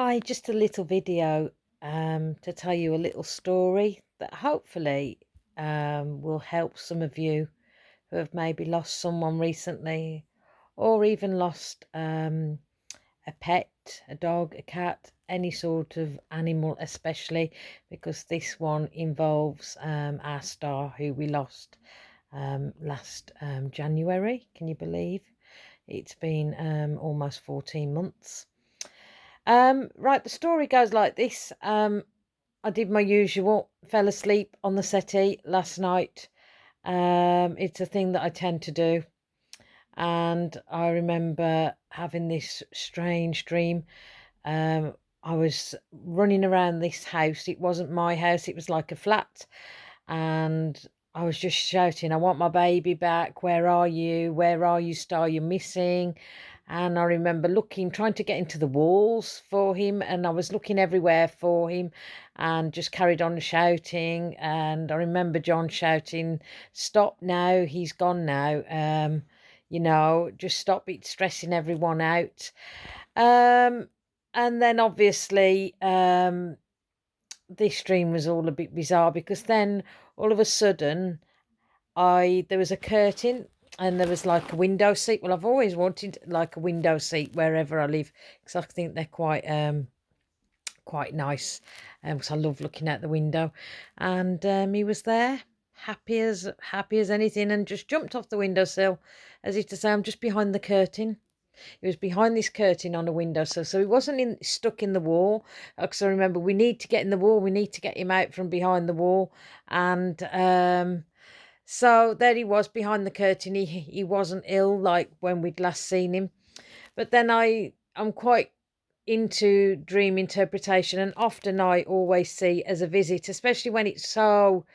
Hi, just a little video to tell you a little story that hopefully will help some of you who have maybe lost someone recently or even lost a pet, a dog, a cat, any sort of animal, especially because this one involves our star who we lost last January. Can you believe? It's been almost 14 months. Right, the story goes like this. I did my usual, fell asleep on the settee last night. It's a thing that I tend to do. And I remember having this strange dream. Um, I was running around this house. It wasn't my house, it was like a flat. And I was just shouting, I want my baby back. Where are you? Where are you, Star? You're missing. And I remember looking, trying to get into the walls for him. And I was looking everywhere for him and just carried on shouting. And I remember John shouting, stop now, he's gone now. Just stop it stressing everyone out. Um, and then obviously, this dream was all a bit bizarre because then all of a sudden there was a curtain and there was like a window seat. Well, I've always wanted like a window seat wherever I live because I think they're quite nice. Because I love looking out the window, and he was there, happy as anything, and just jumped off the windowsill, as if to say, "I'm just behind the curtain." He was behind this curtain on a windowsill, so he wasn't stuck in the wall. Because I remember, we need to get in the wall. We need to get him out from behind the wall, and so there he was behind the curtain. He wasn't ill like when we'd last seen him. But then I'm quite into dream interpretation, and often I always see as a visit, especially when it's so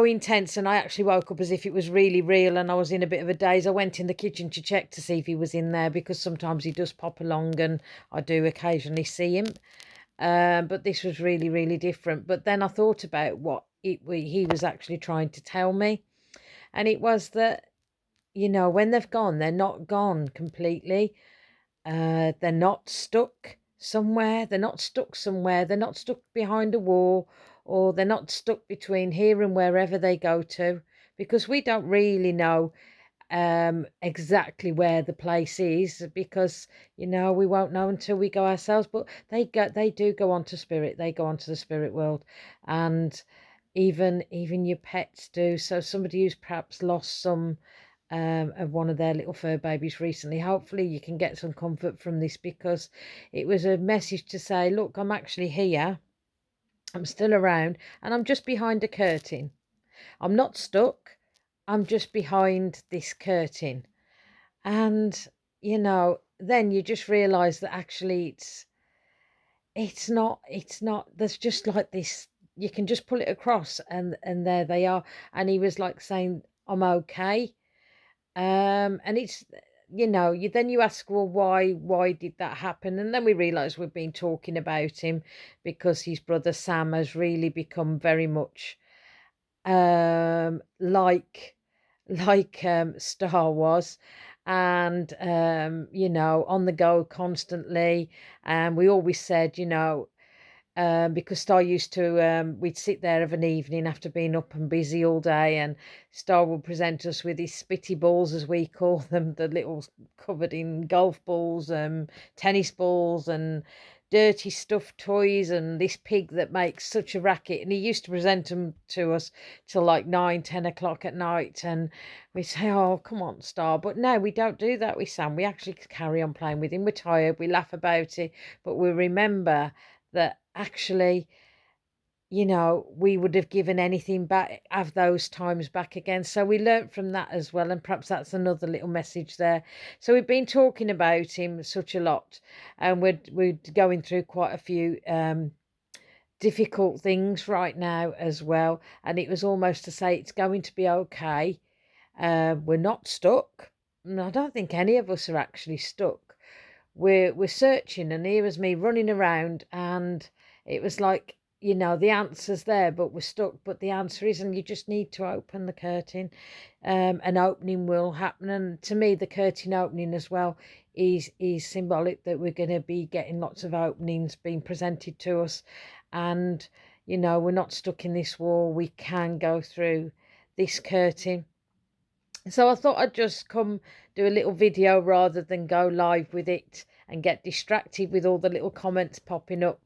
intense, and I actually woke up as if it was really real and I was in a bit of a daze. I went in the kitchen to check to see if he was in there because sometimes he does pop along and I do occasionally see him. But this was really, really different. But then I thought about what he was actually trying to tell me. And it was that, when they've gone, they're not gone completely. They're not stuck somewhere. They're not stuck somewhere. They're not stuck behind a wall, or they're not stuck between here and wherever they go to, because we don't really know exactly where the place is, because we won't know until we go ourselves. But they do go on to spirit. They go on to the spirit world, and even your pets do. So somebody who's perhaps lost some of one of their little fur babies recently, hopefully you can get some comfort from this, because it was a message to say, look, I'm actually here, I'm still around, and I'm just behind a curtain. I'm not stuck, I'm just behind this curtain. And then you just realize that actually it's not there's just like this, you can just pull it across, and there they are. And he was like saying, I'm okay. And it's, you ask, well, why did that happen? And then we realise we've been talking about him because his brother Sam has really become very much like Star was, and on the go constantly. And we always said, because Star used to, we'd sit there of an evening after being up and busy all day, and Star would present us with his spitty balls, as we call them, the little covered in golf balls, tennis balls, and dirty stuffed toys, and this pig that makes such a racket. And he used to present them to us till like 9, 10 o'clock at night, and we say, oh, come on, Star. But no, we don't do that with Sam. We actually carry on playing with him. We're tired, we laugh about it, but we remember that actually, we would have given anything back, have those times back again. So we learnt from that as well, and perhaps that's another little message there. So we've been talking about him such a lot, and we're going through quite a few difficult things right now as well. And it was almost to say it's going to be okay. We're not stuck. And I don't think any of us are actually stuck. We're searching, and here was me running around, and it was like, the answer's there, but we're stuck. But the answer is, and you just need to open the curtain. An opening will happen, and to me, the curtain opening as well is symbolic that we're going to be getting lots of openings being presented to us, and you know, we're not stuck in this wall. We can go through this curtain. So I thought I'd just come do a little video rather than go live with it and get distracted with all the little comments popping up.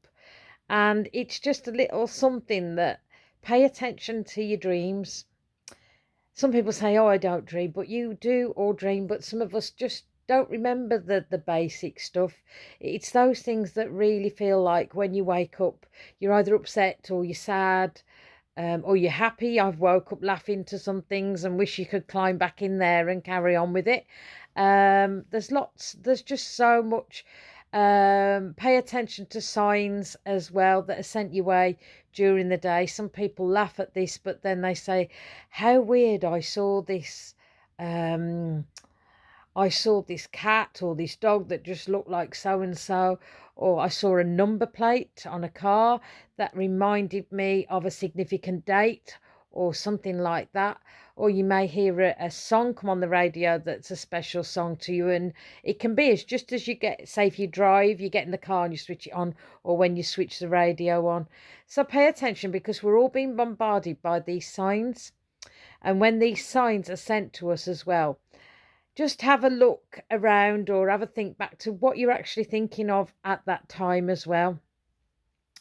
And it's just a little something that, pay attention to your dreams. Some people say, oh, I don't dream, but you do all dream. But some of us just don't remember the basic stuff. It's those things that really feel like when you wake up, you're either upset or you're sad, or you're happy. I've woke up laughing to some things and wish you could climb back in there and carry on with it. There's just so much. Pay attention to signs as well that are sent your way during the day. Some people laugh at this, but then they say, how weird, um, I saw this cat or this dog that just looked like so and so, or I saw a number plate on a car that reminded me of a significant date or something like that. Or you may hear a song come on the radio that's a special song to you, and it can be as just as you get, say, if you drive, you get in the car and you switch it on, or when you switch the radio on. So pay attention, because we're all being bombarded by these signs, and when these signs are sent to us as well, just have a look around or have a think back to what you're actually thinking of at that time as well.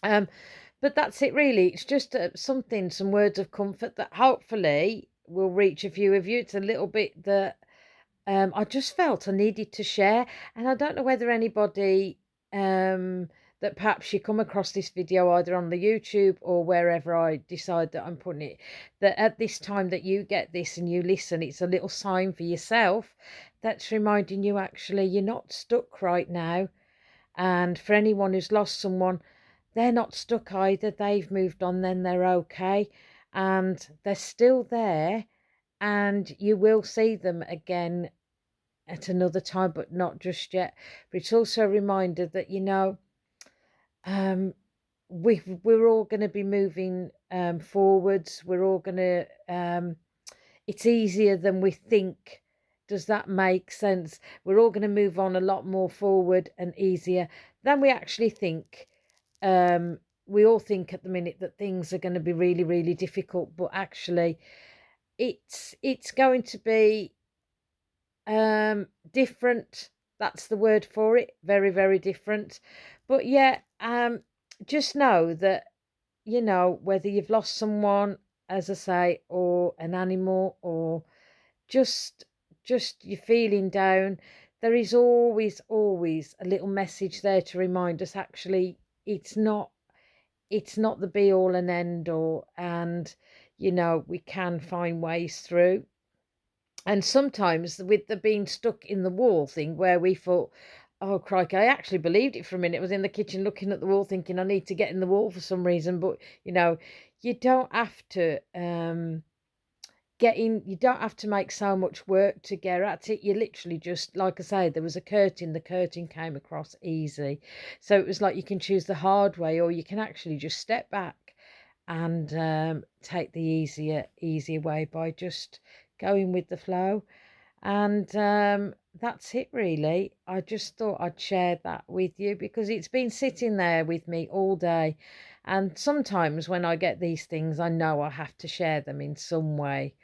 Um, but that's it really. It's just something, some words of comfort that hopefully will reach a few of you. It's a little bit that I just felt I needed to share. And I don't know whether anybody that perhaps you come across this video either on the YouTube or wherever I decide that I'm putting it, that at this time that you get this and you listen, it's a little sign for yourself that's reminding you actually you're not stuck right now. And for anyone who's lost someone, they're not stuck either. They've moved on, then they're okay. And they're still there, and you will see them again at another time, but not just yet. But it's also a reminder that, you know, um, we're all going to be moving forwards. We're all going to, it's easier than we think. Does that make sense? We're all going to move on a lot more forward and easier than we actually think. We all think at the minute that things are going to be really, really difficult, but actually it's going to be different. That's the word for it. Very, very different. But yeah, just know that, you know, whether you've lost someone, as I say, or an animal, or just you're feeling down, there is always a little message there to remind us actually it's not the be all and end all, and you know, we can find ways through. And sometimes with the being stuck in the wall thing, where we thought, oh crikey, I actually believed it for a minute. I was in the kitchen looking at the wall thinking I need to get in the wall for some reason. But you know, you don't have to get in, you don't have to make so much work to get at it. You literally just, like I say, there was a curtain, the curtain came across easy. So it was like you can choose the hard way, or you can actually just step back and take the easier way by just going with the flow. And that's it really. I just thought I'd share that with you because it's been sitting there with me all day, and sometimes when I get these things I know I have to share them in some way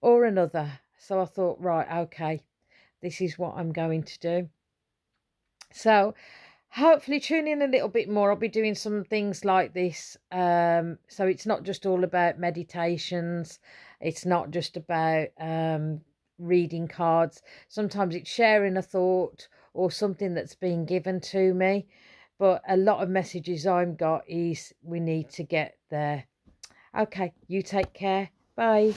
or another. So I thought, right, okay, this is what I'm going to do. So hopefully tune in a little bit more. I'll be doing some things like this. So it's not just all about meditations. It's not just about reading cards. Sometimes it's sharing a thought or something that's been given to me. But a lot of messages I've got is we need to get there. Okay, you take care. Bye.